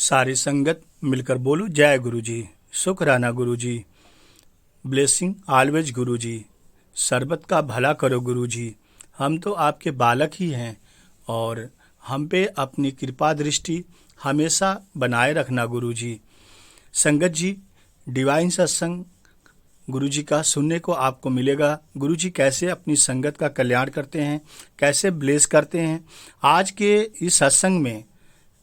सारी संगत मिलकर बोलो जय गुरु जी। शुक्राना गुरु जी। ब्लेसिंग ऑलवेज गुरु जी। सरबत का भला करो गुरु जी। हम तो आपके बालक ही हैं और हम पे अपनी कृपा दृष्टि हमेशा बनाए रखना गुरु जी। संगत जी, डिवाइन सत्संग गुरु जी का सुनने को आपको मिलेगा। गुरु जी कैसे अपनी संगत का कल्याण करते हैं, कैसे ब्लेस करते हैं। आज के इस सत्संग में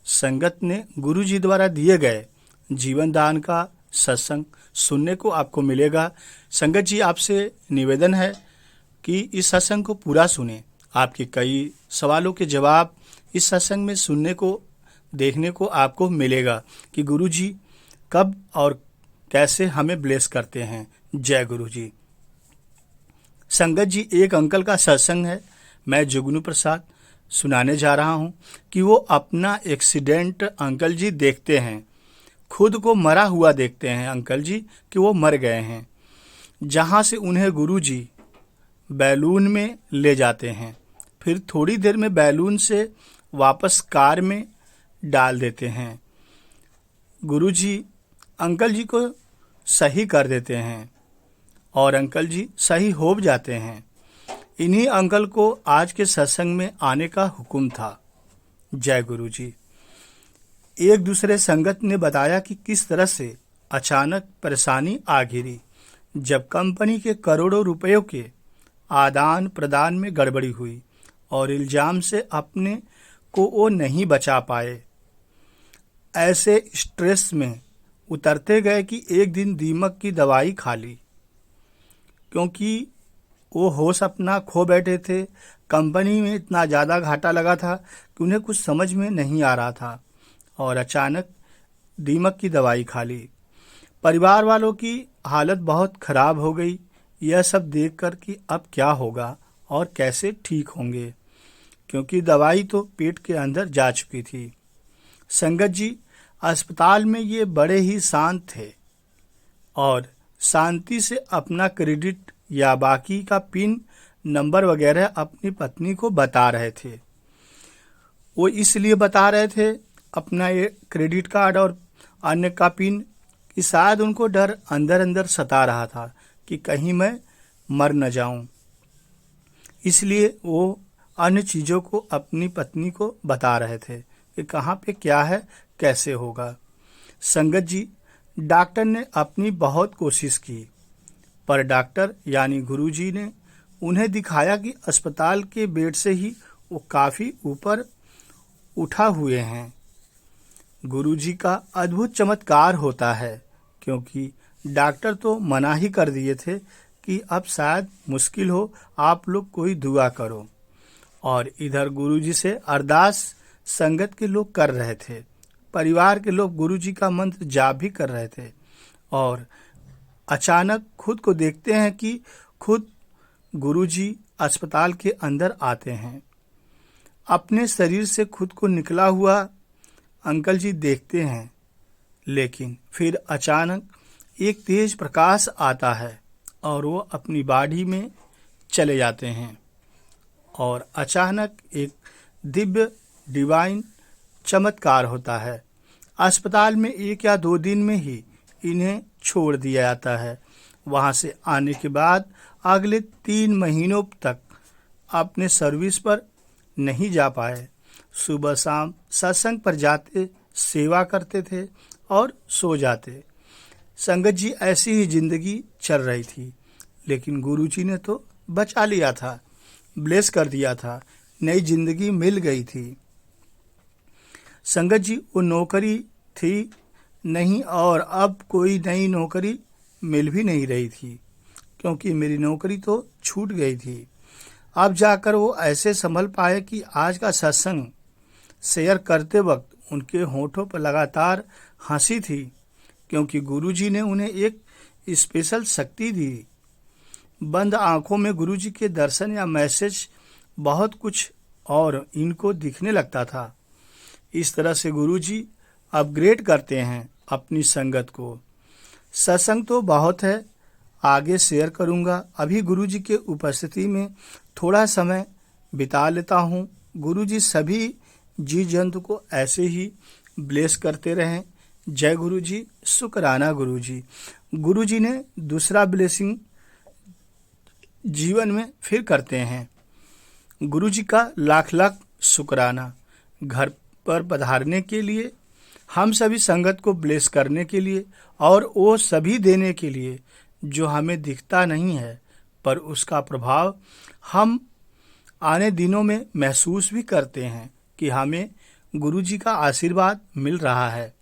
संगत ने गुरु जी द्वारा दिए गए जीवन दान का सत्संग सुनने को आपको मिलेगा। संगत जी, आपसे निवेदन है कि इस सत्संग को पूरा सुने। आपके कई सवालों के जवाब इस सत्संग में सुनने को देखने को आपको मिलेगा कि गुरु जी कब और कैसे हमें ब्लेस करते हैं। जय गुरु जी। संगत जी, एक अंकल का सत्संग है, मैं जुगनू प्रसाद सुनाने जा रहा हूं कि वो अपना एक्सीडेंट अंकल जी देखते हैं, खुद को मरा हुआ देखते हैं अंकल जी कि वो मर गए हैं। जहां से उन्हें गुरु जी बैलून में ले जाते हैं, फिर थोड़ी देर में बैलून से वापस कार में डाल देते हैं। गुरु जी अंकल जी को सही कर देते हैं और अंकल जी सही हो जाते हैं। इन्हीं अंकल को आज के सत्संग में आने का हुक्म था। जय गुरु जी। एक दूसरे संगत ने बताया कि किस तरह से अचानक परेशानी आ घिरी जब कंपनी के करोड़ों रुपयों के आदान प्रदान में गड़बड़ी हुई और इल्जाम से अपने को वो नहीं बचा पाए। ऐसे स्ट्रेस में उतरते गए कि एक दिन दीमक की दवाई खा ली, क्योंकि वो होश अपना खो बैठे थे। कंपनी में इतना ज़्यादा घाटा लगा था कि उन्हें कुछ समझ में नहीं आ रहा था और अचानक दीमक की दवाई खा ली। परिवार वालों की हालत बहुत खराब हो गई यह सब देखकर कि अब क्या होगा और कैसे ठीक होंगे, क्योंकि दवाई तो पेट के अंदर जा चुकी थी। संगत जी, अस्पताल में ये बड़े ही शांत थे और शांति से अपना क्रेडिट या बाकी का पिन नंबर वगैरह अपनी पत्नी को बता रहे थे। वो इसलिए बता रहे थे अपना ये क्रेडिट कार्ड और अन्य का पिन कि शायद उनको डर अंदर अंदर सता रहा था कि कहीं मैं मर न जाऊं। इसलिए वो अन्य चीज़ों को अपनी पत्नी को बता रहे थे कि कहाँ पे क्या है, कैसे होगा। संगत जी, डॉक्टर ने अपनी बहुत कोशिश की, पर डॉक्टर यानी गुरुजी ने उन्हें दिखाया कि अस्पताल के बेड से ही वो काफ़ी ऊपर उठा हुए हैं। गुरुजी का अद्भुत चमत्कार होता है, क्योंकि डॉक्टर तो मना ही कर दिए थे कि अब शायद मुश्किल हो, आप लोग कोई दुआ करो। और इधर गुरुजी से अरदास संगत के लोग कर रहे थे, परिवार के लोग गुरुजी का मंत्र जाप भी कर रहे थे। और अचानक खुद को देखते हैं कि खुद गुरुजी अस्पताल के अंदर आते हैं। अपने शरीर से खुद को निकला हुआ अंकल जी देखते हैं, लेकिन फिर अचानक एक तेज प्रकाश आता है और वो अपनी बॉडी में चले जाते हैं और अचानक एक दिव्य डिवाइन चमत्कार होता है। अस्पताल में 1 या 2 दिन में ही इन्हें छोड़ दिया जाता है। वहां से आने के बाद अगले 3 महीनों तक अपने सर्विस पर नहीं जा पाए। सुबह शाम सत्संग पर जाते, सेवा करते थे और सो जाते। संगत जी, ऐसी ही जिंदगी चल रही थी, लेकिन गुरुजी ने तो बचा लिया था, ब्लेस कर दिया था, नई जिंदगी मिल गई थी। संगत जी, वो नौकरी थी नहीं और अब कोई नई नौकरी मिल भी नहीं रही थी, क्योंकि मेरी नौकरी तो छूट गई थी। अब जाकर वो ऐसे संभल पाए कि आज का सत्संग शेयर करते वक्त उनके होठों पर लगातार हंसी थी, क्योंकि गुरुजी ने उन्हें एक स्पेशल शक्ति दी। बंद आंखों में गुरुजी के दर्शन या मैसेज बहुत कुछ और इनको दिखने लगता था। इस तरह से गुरुजी अपग्रेड करते हैं अपनी संगत को। सत्संग तो बहुत है, आगे शेयर करूंगा। अभी गुरुजी के उपस्थिति में थोड़ा समय बिता लेता हूं। गुरुजी सभी जीव जंतु को ऐसे ही ब्लेस करते रहें। जय गुरु जी, शुक्राना गुरु जी। गुरु जी ने दूसरा ब्लेसिंग जीवन में फिर करते हैं। गुरु जी का लाख लाख शुक्राना घर पर पधारने के लिए, हम सभी संगत को ब्लेस करने के लिए और वो सभी देने के लिए जो हमें दिखता नहीं है, पर उसका प्रभाव हम आने दिनों में महसूस भी करते हैं कि हमें गुरु जी का आशीर्वाद मिल रहा है।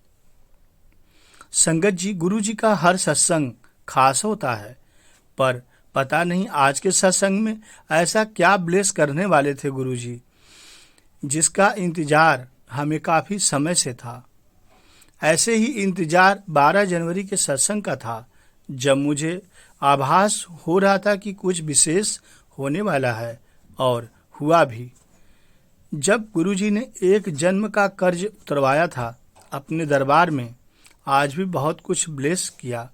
संगत जी, गुरु जी का हर सत्संग खास होता है, पर पता नहीं आज के सत्संग में ऐसा क्या ब्लेस करने वाले थे गुरु जी, जिसका इंतजार हमें काफी समय से था। ऐसे ही इंतजार 12 जनवरी के सत्संग का था, जब मुझे आभास हो रहा था कि कुछ विशेष होने वाला है, और हुआ भी। जब गुरुजी ने एक जन्म का कर्ज उतरवाया था अपने दरबार में, आज भी बहुत कुछ ब्लेस किया।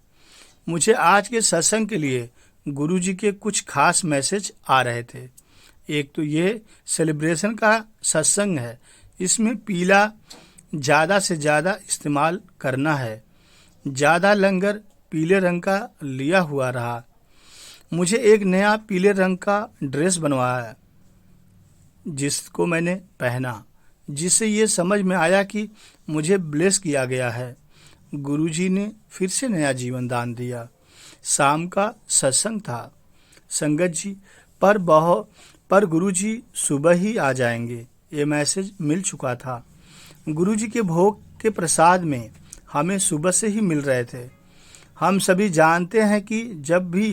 मुझे आज के सत्संग के लिए गुरुजी के कुछ खास मैसेज आ रहे थे। एक तो ये सेलिब्रेशन का सत्संग है, इसमें पीला ज़्यादा से ज़्यादा इस्तेमाल करना है। ज़्यादा लंगर पीले रंग का लिया हुआ रहा। मुझे एक नया पीले रंग का ड्रेस बनवाया, जिसको मैंने पहना, जिससे ये समझ में आया कि मुझे ब्लेस किया गया है। गुरुजी ने फिर से नया जीवन दान दिया। शाम का सत्संग था संगत जी, पर गुरुजी सुबह ही आ जाएंगे, ये मैसेज मिल चुका था। गुरुजी के भोग के प्रसाद में हमें सुबह से ही मिल रहे थे। हम सभी जानते हैं कि जब भी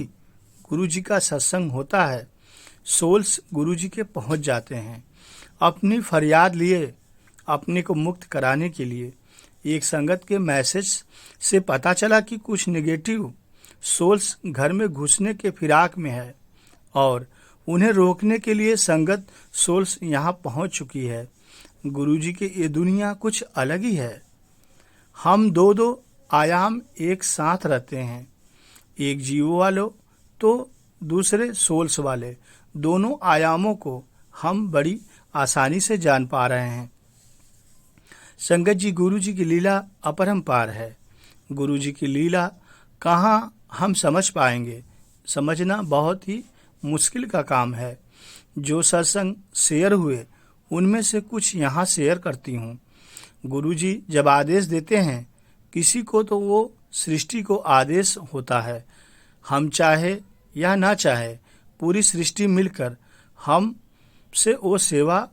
गुरुजी का सत्संग होता है, सोल्स गुरुजी के पहुंच जाते हैं अपनी फरियाद लिए, अपने को मुक्त कराने के लिए। एक संगत के मैसेज से पता चला कि कुछ नेगेटिव सोल्स घर में घुसने के फिराक में है और उन्हें रोकने के लिए संगत सोल्स यहाँ पहुँच चुकी है। गुरुजी की ये दुनिया कुछ अलग ही है। हम दो आयाम एक साथ रहते हैं, एक जीवो वालों तो दूसरे सोल्स वाले। दोनों आयामों को हम बड़ी आसानी से जान पा रहे हैं। संगत जी, गुरुजी की लीला अपरंपार है। गुरुजी की लीला कहाँ हम समझ पाएंगे, समझना बहुत ही मुश्किल का काम है। जो सत्संग शेयर हुए उनमें से कुछ यहाँ शेयर करती हूँ। गुरुजी जब आदेश देते हैं किसी को, तो वो सृष्टि को आदेश होता है। हम चाहे या ना चाहे, पूरी सृष्टि मिलकर हम से वो सेवा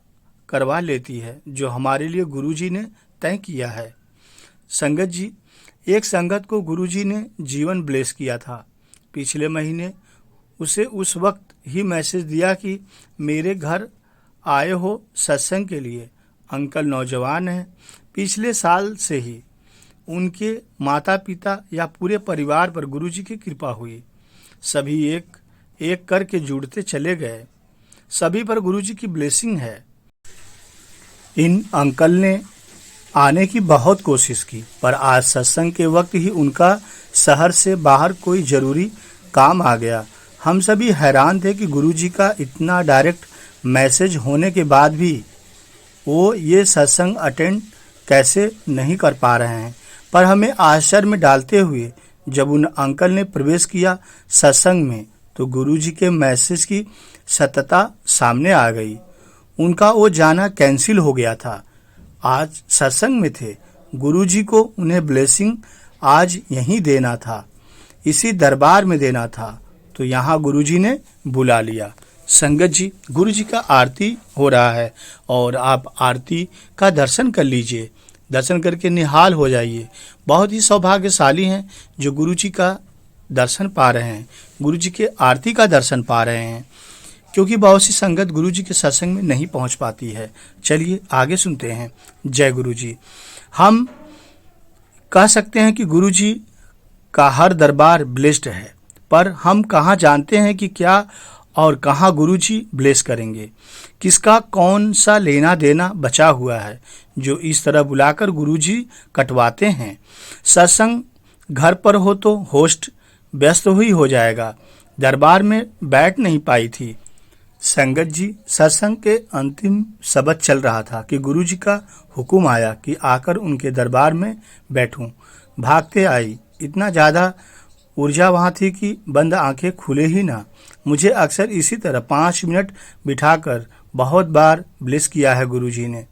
करवा लेती है जो हमारे लिए गुरुजी ने तय किया है। संगत जी, एक संगत को गुरुजी ने जीवन ब्लेस किया था। पिछले महीने उसे उस वक्त ही मैसेज दिया कि मेरे घर आए हो सत्संग के लिए। अंकल नौजवान हैं। पिछले साल से ही उनके माता पिता या पूरे परिवार पर गुरुजी की कृपा हुई। सभी एक एक करके जुड़ते चले गए। सभी पर गुरुजी की ब्लेसिंग है। इन अंकल ने आने की बहुत कोशिश की, पर आज सत्संग के वक्त ही उनका शहर से बाहर कोई जरूरी काम आ गया। हम सभी हैरान थे कि गुरुजी का इतना डायरेक्ट मैसेज होने के बाद भी वो ये सत्संग अटेंड कैसे नहीं कर पा रहे हैं। पर हमें आश्चर्य में डालते हुए जब उन अंकल ने प्रवेश किया सत्संग में, तो गुरुजी के मैसेज की सत्यता सामने आ गई। उनका वो जाना कैंसिल हो गया था। आज सत्संग में थे। गुरुजी को उन्हें ब्लेसिंग आज यहीं देना था, इसी दरबार में देना था, तो यहाँ गुरुजी ने बुला लिया। संगत जी, गुरुजी का आरती हो रहा है और आप आरती का दर्शन कर लीजिए। दर्शन करके निहाल हो जाइए। बहुत ही सौभाग्यशाली हैं जो गुरुजी का दर्शन पा रहे हैं, गुरुजी के आरती का दर्शन पा रहे हैं, क्योंकि बहुत सी संगत गुरुजी के सत्संग में नहीं पहुंच पाती है। चलिए आगे सुनते हैं। जय गुरुजी। हम कह सकते हैं कि गुरुजी का हर दरबार ब्लेस्ड है, पर हम कहाँ जानते हैं कि क्या और कहाँ गुरुजी ब्लेस करेंगे। किसका कौन सा लेना देना बचा हुआ है जो इस तरह बुलाकर गुरुजी कटवाते हैं। सत्संग घर पर हो तो होस्ट व्यस्त ही हो जाएगा। दरबार में बैठ नहीं पाई थी। संगत जी, सत्संग के अंतिम शब्द चल रहा था कि गुरुजी का हुक्म आया कि आकर उनके दरबार में बैठूं। भागते आई, इतना ज़्यादा ऊर्जा वहाँ थी कि बंद आंखें खुले ही ना। मुझे अक्सर इसी तरह 5 मिनट बिठाकर बहुत बार ब्लेस किया है गुरुजी ने।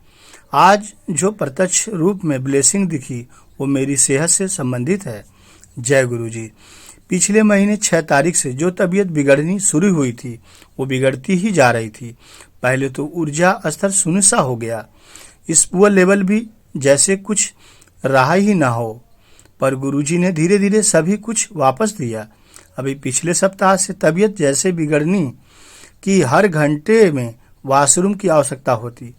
आज जो प्रत्यक्ष रूप में ब्लेसिंग दिखी वो मेरी सेहत से संबंधित है। जय गुरुजी। पिछले महीने 6 तारीख से जो तबीयत बिगड़नी शुरू हुई थी वो बिगड़ती ही जा रही थी। पहले तो ऊर्जा स्तर शून्य सा हो गया, इस पुअर लेवल भी जैसे कुछ रहा ही ना हो, पर गुरुजी ने धीरे धीरे सभी कुछ वापस दिया। अभी पिछले सप्ताह से तबीयत जैसे बिगड़नी कि हर घंटे में वॉशरूम की आवश्यकता होती।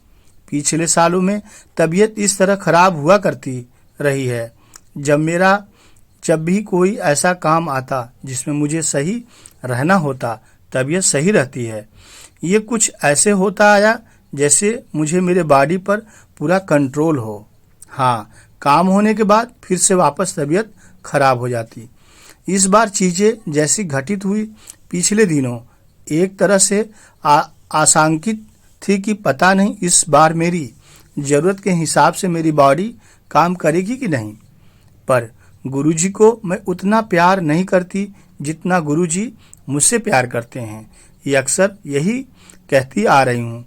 पिछले सालों में तबीयत इस तरह खराब हुआ करती रही है। जब भी कोई ऐसा काम आता जिसमें मुझे सही रहना होता, तबीयत सही रहती है। ये कुछ ऐसे होता आया जैसे मुझे मेरे बॉडी पर पूरा कंट्रोल हो। हाँ, काम होने के बाद फिर से वापस तबीयत खराब हो जाती। इस बार चीज़ें जैसी घटित हुई पिछले दिनों एक तरह से आशंकित थी कि पता नहीं इस बार मेरी ज़रूरत के हिसाब से मेरी बॉडी काम करेगी कि नहीं। पर गुरुजी को मैं उतना प्यार नहीं करती जितना गुरुजी मुझसे प्यार करते हैं। ये अक्सर यही कहती आ रही हूँ,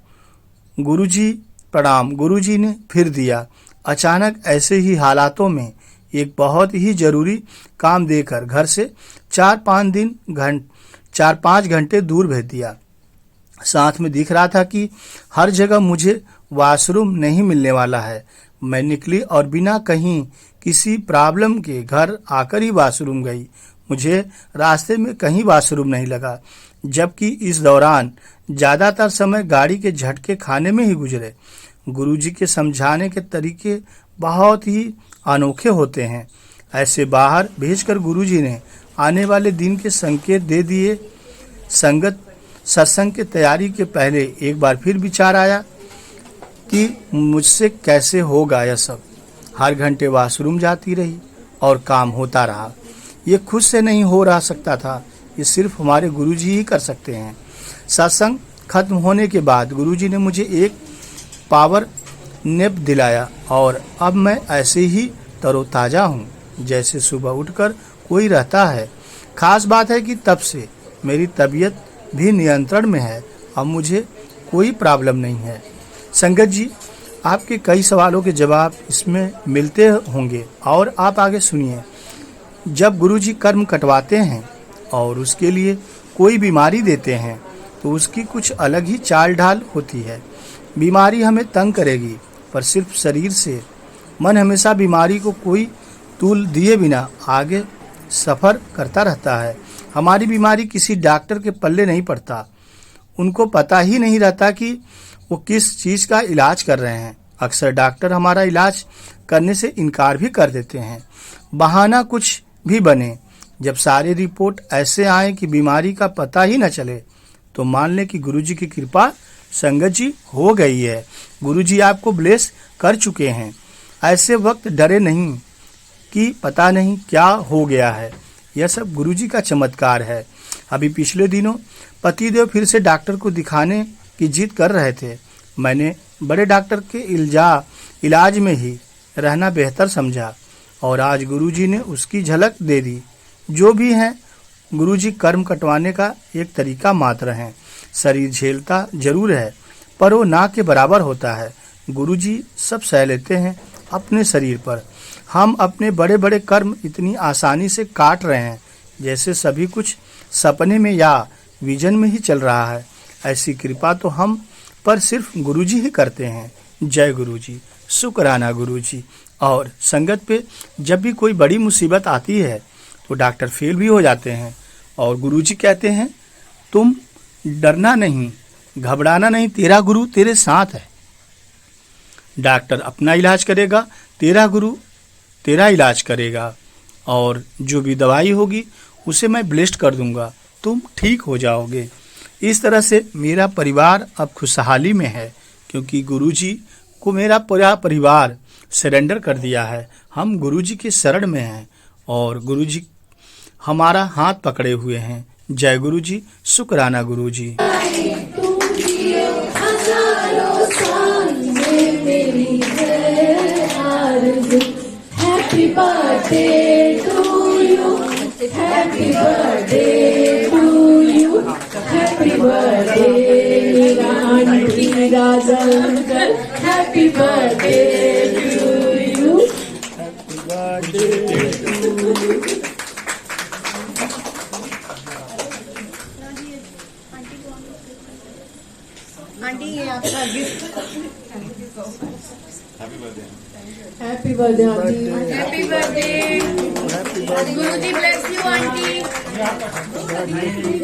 गुरुजी प्रणाम। गुरुजी ने फिर दिया। अचानक ऐसे ही हालातों में एक बहुत ही ज़रूरी काम देकर घर से 4-5 घंटे दूर भेज दिया। साथ में दिख रहा था कि हर जगह मुझे वॉशरूम नहीं मिलने वाला है। मैं निकली और बिना कहीं किसी प्रॉब्लम के घर आकर ही वॉशरूम गई। मुझे रास्ते में कहीं वॉशरूम नहीं लगा, जबकि इस दौरान ज़्यादातर समय गाड़ी के झटके खाने में ही गुजरे। गुरुजी के समझाने के तरीके बहुत ही अनोखे होते हैं। ऐसे बाहर भेजकर गुरुजी ने आने वाले दिन के संकेत दे दिए। सत्संग की तैयारी के पहले एक बार फिर विचार आया कि मुझसे कैसे होगा यह सब। हर घंटे वॉशरूम जाती रही और काम होता रहा। ये खुद से नहीं हो रहा सकता था, ये सिर्फ हमारे गुरुजी ही कर सकते हैं। सत्संग खत्म होने के बाद गुरुजी ने मुझे एक पावर नैप दिलाया और अब मैं ऐसे ही तरोताज़ा हूँ जैसे सुबह उठकर कोई रहता है। खास बात है कि तब से मेरी तबीयत भी नियंत्रण में है। अब मुझे कोई प्रॉब्लम नहीं है। संगत जी, आपके कई सवालों के जवाब इसमें मिलते होंगे और आप आगे सुनिए। जब गुरुजी कर्म कटवाते हैं और उसके लिए कोई बीमारी देते हैं तो उसकी कुछ अलग ही चाल ढाल होती है। बीमारी हमें तंग करेगी, पर सिर्फ शरीर से। मन हमेशा बीमारी को कोई तूल दिए बिना आगे सफ़र करता रहता है। हमारी बीमारी किसी डॉक्टर के पल्ले नहीं पड़ता। उनको पता ही नहीं रहता कि वो किस चीज़ का इलाज कर रहे हैं। अक्सर डॉक्टर हमारा इलाज करने से इनकार भी कर देते हैं, बहाना कुछ भी बने। जब सारी रिपोर्ट ऐसे आए कि बीमारी का पता ही न चले तो मान लें कि गुरुजी की कृपा संगत जी हो गई है। गुरुजी आपको ब्लेस कर चुके हैं। ऐसे वक्त डरे नहीं कि पता नहीं क्या हो गया है। यह सब गुरुजी का चमत्कार है। अभी पिछले दिनों पतिदेव फिर से डॉक्टर को दिखाने की जिद कर रहे थे। मैंने बड़े डॉक्टर के इलाज में ही रहना बेहतर समझा और आज गुरुजी ने उसकी झलक दे दी। जो भी है, गुरुजी कर्म कटवाने का एक तरीका मात्र है। शरीर झेलता जरूर है, पर वो ना के बराबर होता है। गुरुजी सब सह लेते हैं अपने शरीर पर। हम अपने बड़े बड़े कर्म इतनी आसानी से काट रहे हैं जैसे सभी कुछ सपने में या विजन में ही चल रहा है। ऐसी कृपा तो हम पर सिर्फ गुरुजी ही करते हैं। जय गुरुजी, शुक्राना गुरुजी। और संगत पे जब भी कोई बड़ी मुसीबत आती है तो डॉक्टर फेल भी हो जाते हैं और गुरुजी कहते हैं तुम डरना नहीं, घबराना नहीं, तेरा गुरु तेरे साथ है। डॉक्टर अपना इलाज करेगा, तेरा गुरु तेरा इलाज करेगा और जो भी दवाई होगी उसे मैं ब्लेस्ड कर दूंगा, तुम ठीक हो जाओगे। इस तरह से मेरा परिवार अब खुशहाली में है क्योंकि गुरुजी को मेरा पूरा परिवार सरेंडर कर दिया है। हम गुरुजी के शरण में हैं और गुरुजी हमारा हाथ पकड़े हुए हैं। जय गुरुजी, शुक्राना गुरुजी। birthday to you. Happy birthday to you. Happy birthday, Meera aunty, Raja uncle. Happy birthday to you. Aunty ये आपका gift. Happy birthday, aunty. Happy birthday Guruji bless you aunty.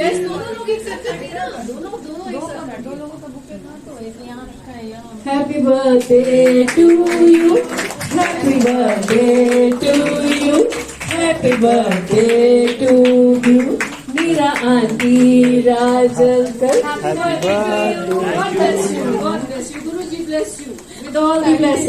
Yes दोनों लोग एक साथ करते हैं ना, दोनों एक साथ। दो लोगों का बुके था तो एक यहाँ रखा है यहाँ। Happy birthday to you. Happy birthday to you. Happy birthday to you. Meera aunty, Raj uncle. Happy birthday to you. God bless you. God bless you. Guruji bless you with all the blessings.